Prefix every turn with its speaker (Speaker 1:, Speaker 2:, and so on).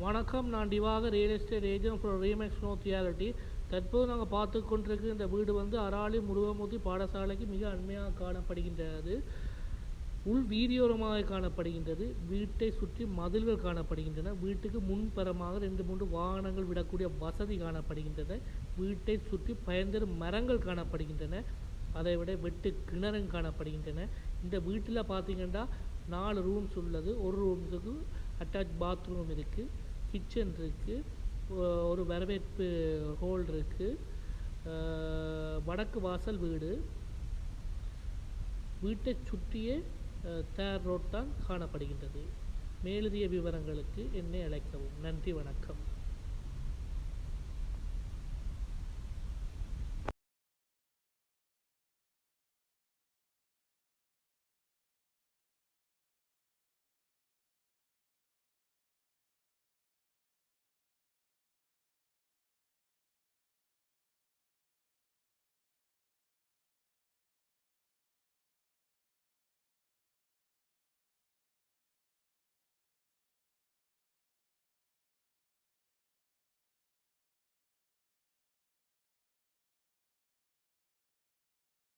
Speaker 1: வணக்கம், நான் டிவாக real estate agent from ReMax North Realty. தற்போது நாங்கள் பார்த்து கொண்டிருக்கிற இந்த வீடு வந்து அராலி முருகமூர்த்தி பாடசாலைக்கு மிக அண்மையாக காணப்படுகின்றது. உள் வீதியோரமாக காணப்படுகின்றது. வீட்டை சுற்றி மதில்கள் காணப்படுகின்றன. வீட்டுக்கு முன்புறமாக 2-3 வாகனங்கள் விடக்கூடிய வசதி காணப்படுகின்றன. வீட்டை சுற்றி பயன்தரும் மரங்கள் காணப்படுகின்றன. அதை விட வெட்டு கிணறும் காணப்படுகின்றன. இந்த வீட்டில் பார்த்தீங்கன்னா 4 ரூம்ஸ் உள்ளது. ஒரு ரூம்ஸுக்கு அட்டாச் பாத்ரூம் இருக்குது, கிச்சன் இருக்குது, ஒரு வரவேற்பு ஹோல் இருக்குது, வடக்கு வாசல் வீடு. வீட்டை சுற்றியே தார் ரோட் தான் காணப்படுகின்றது. மேலதிக விவரங்களுக்கு என்னை அழைக்கவும். நன்றி, வணக்கம்.